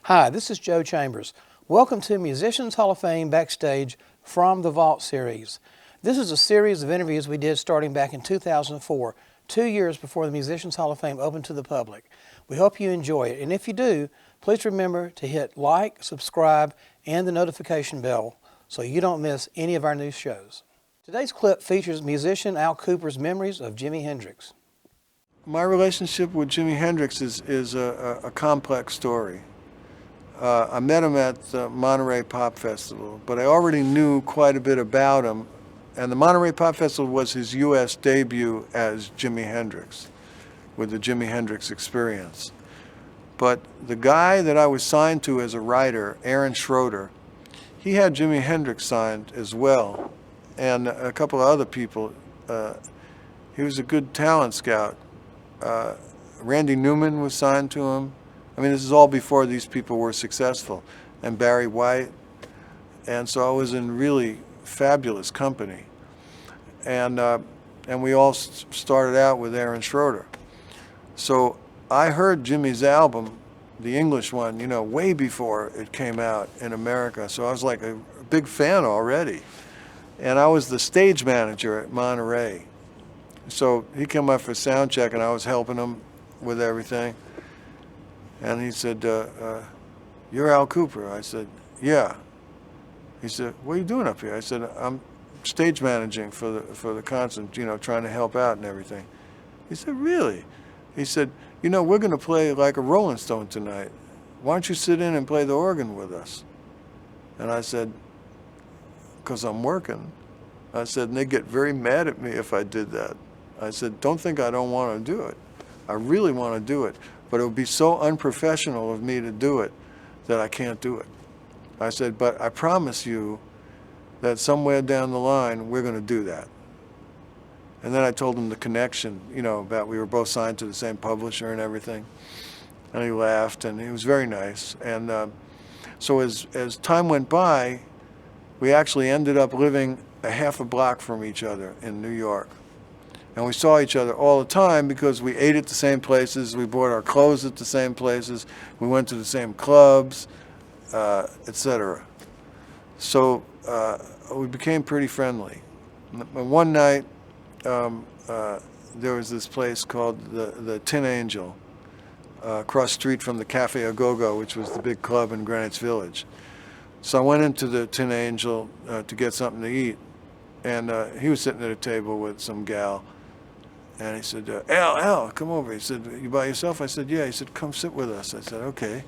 Hi, this is Joe Chambers. Welcome to Musicians Hall of Fame Backstage from the Vault series. This is a series of interviews we did starting back in 2004, 2 years before the Musicians Hall of Fame opened to the public. We hope you enjoy it, and if you do, please remember to hit like, subscribe, and the notification bell so you don't miss any of our new shows. Today's clip features musician Al Kooper's memories of Jimi Hendrix. My relationship with Jimi Hendrix is a complex story. I met him at the Monterey Pop Festival, but I already knew quite a bit about him. And the Monterey Pop Festival was his U.S. debut as Jimi Hendrix, with the Jimi Hendrix Experience. But the guy that I was signed to as a writer, Aaron Schroeder, he had Jimi Hendrix signed as well, and a couple of other people. He was a good talent scout. Randy Newman was signed to him. I mean, this is all before these people were successful, and Barry White. And so I was in really fabulous company. And we all started out with Aaron Schroeder. So I heard Jimmy's album, the English one, you know, way before it came out in America. So I was like a big fan already. And I was the stage manager at Monterey. So he came up for sound check, and I was helping him with everything. And he said, "You're Al Kooper." I said, "Yeah." He said, "What are you doing up here?" I said, "I'm stage managing for the concert, you know, trying to help out and everything." He said, "Really?" He said, "You know, we're going to play like a Rolling Stone tonight. Why don't you sit in and play the organ with us?" And I said, "Because I'm working." I said, and they get very mad at me if I did that. I said, "Don't think I don't want to do it. I really want to do it. But it would be so unprofessional of me to do it that I can't do it." I said, "But I promise you that somewhere down the line, we're going to do that." And then I told him the connection, you know, about we were both signed to the same publisher and everything. And he laughed, and he was very nice. And so as time went by, we actually ended up living a half a block from each other in New York. And we saw each other all the time because we ate at the same places, we bought our clothes at the same places, we went to the same clubs, etc. So we became pretty friendly. And one night, there was this place called the Tin Angel, across the street from the Cafe A Go-Go, which was the big club in Greenwich Village. So I went into the Tin Angel to get something to eat, and he was sitting at a table with some gal. And he said, Al, come over. He said, "You by yourself?" I said, "Yeah." He said, "Come sit with us." I said, "Okay."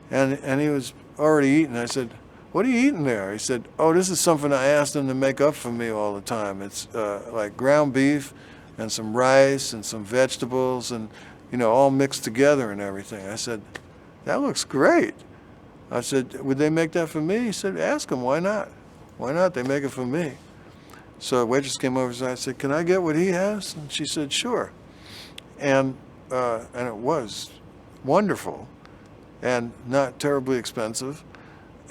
And he was already eating. I said, "What are you eating there?" He said, "Oh, this is something I asked them to make up for me all the time. It's like ground beef and some rice and some vegetables and, you know, all mixed together and everything." I said, "That looks great." I said, "Would they make that for me?" He said, "Ask them. Why not? Why not? They make it for me." So the waitress came over and I said, "Can I get what he has?" And she said, "Sure." And it was wonderful and not terribly expensive.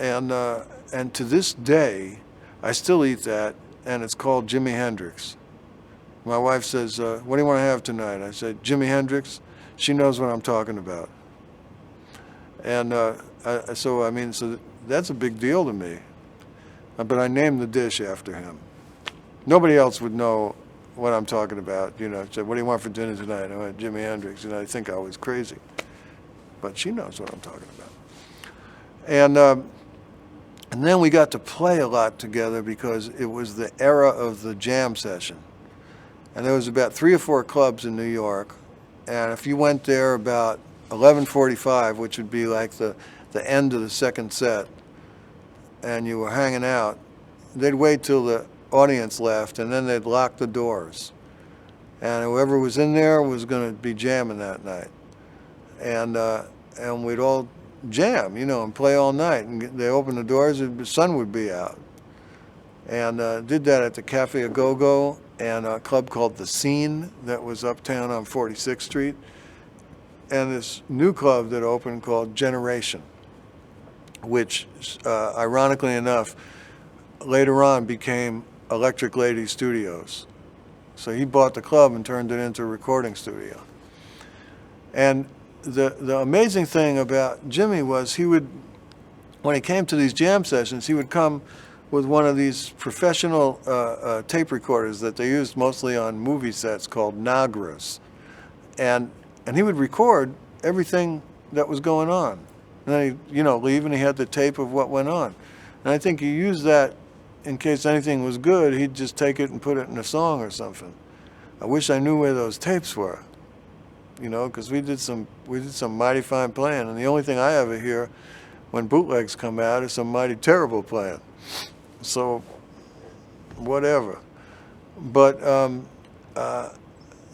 And to this day, I still eat that, and it's called Jimi Hendrix. My wife says, "What do you want to have tonight?" I said, "Jimi Hendrix." She knows what I'm talking about. And so that's a big deal to me. But I named the dish after him. Nobody else would know what I'm talking about. You know, said, "What do you want for dinner tonight?" I went, "Jimi Hendrix," and I think I was crazy. But she knows what I'm talking about. And then we got to play a lot together because it was the era of the jam session. And there was about 3 or 4 clubs in New York. And if you went there about 11:45, which would be like the end of the second set, and you were hanging out, they'd wait till the audience left, and then they'd lock the doors. And whoever was in there was going to be jamming that night. And we'd all jam, you know, and play all night. And they opened the doors, and the sun would be out. And did that at the Cafe A Go-Go and a club called The Scene that was uptown on 46th Street. And this new club that opened called Generation, which, ironically enough, later on became Electric Lady Studios. So he bought the club and turned it into a recording studio. And the amazing thing about Jimmy was he would, when he came to these jam sessions, he would come with one of these professional tape recorders that they used mostly on movie sets called Nagras. And he would record everything that was going on. And then he'd, leave, and he had the tape of what went on. And I think he used that in case anything was good, he'd just take it and put it in a song or something. I wish I knew where those tapes were, because we did some mighty fine playing. And the only thing I ever hear when bootlegs come out is some mighty terrible playing. So, whatever. But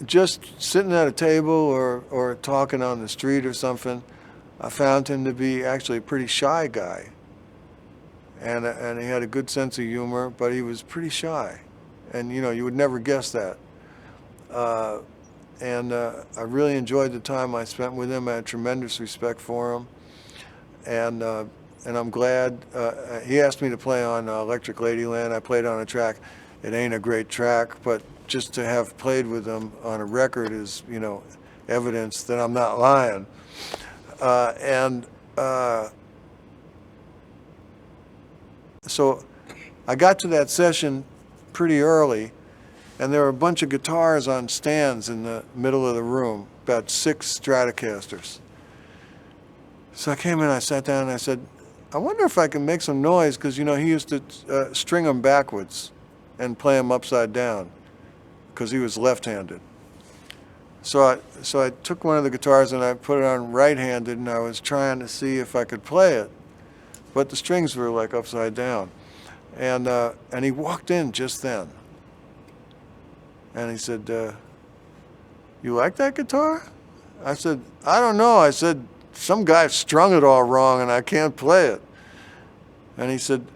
just sitting at a table or talking on the street or something, I found him to be actually a pretty shy guy. And he had a good sense of humor, but he was pretty shy. And, you would never guess that. I really enjoyed the time I spent with him. I had tremendous respect for him. And I'm glad he asked me to play on Electric Ladyland. I played on a track. It ain't a great track, but just to have played with him on a record is, evidence that I'm not lying. So I got to that session pretty early, and there were a bunch of guitars on stands in the middle of the room, about 6 Stratocasters. So I came in, I sat down, and I said, I wonder if I can make some noise, because, he used to string them backwards and play them upside down, because he was left-handed. So I took one of the guitars and I put it on right-handed, and I was trying to see if I could play it, but the strings were like upside down. And he walked in just then, and he said, you like that guitar? I said, I don't know. I said, some guy strung it all wrong and I can't play it. And he said,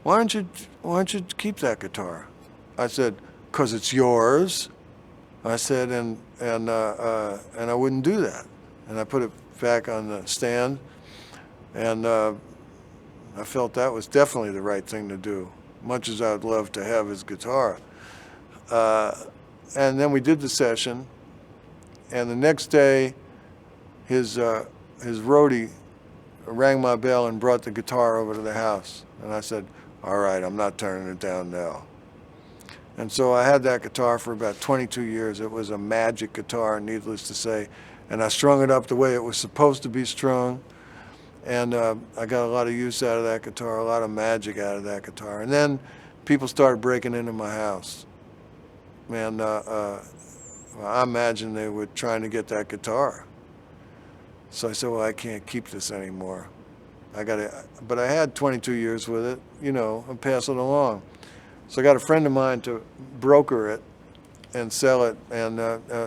why don't you keep that guitar? I said, 'cause it's yours. I said, and I wouldn't do that. And I put it back on the stand, and I felt that was definitely the right thing to do, much as I'd love to have his guitar. And then we did the session, and the next day, his roadie rang my bell and brought the guitar over to the house. And I said, all right, I'm not turning it down now. And so I had that guitar for about 22 years. It was a magic guitar, needless to say. And I strung it up the way it was supposed to be strung. And I got a lot of use out of that guitar, a lot of magic out of that guitar. And then people started breaking into my house. Man, I imagine they were trying to get that guitar. So I said, well, I can't keep this anymore. But I had 22 years with it, and pass it along. So I got a friend of mine to broker it and sell it, and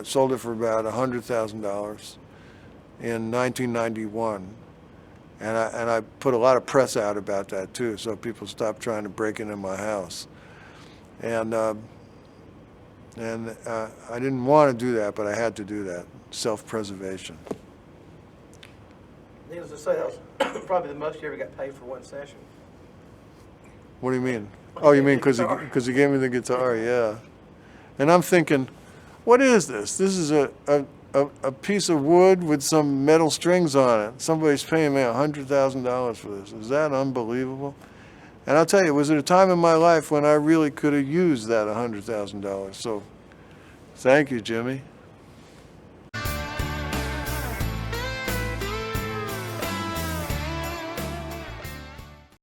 sold it for about $100,000 in 1991. And I put a lot of press out about that too, so people stopped trying to break into my house. And I didn't want to do that, but I had to do that. Self-preservation. Needless to say, that was probably the most you ever got paid for one session. What do you mean? Oh, you mean because he gave me the guitar? Yeah. And I'm thinking, what is this? This is a piece of wood with some metal strings on it. Somebody's paying me $100,000 for this. Is that unbelievable? And I'll tell you, it was at a time in my life when I really could have used that $100,000. So, thank you, Jimmy.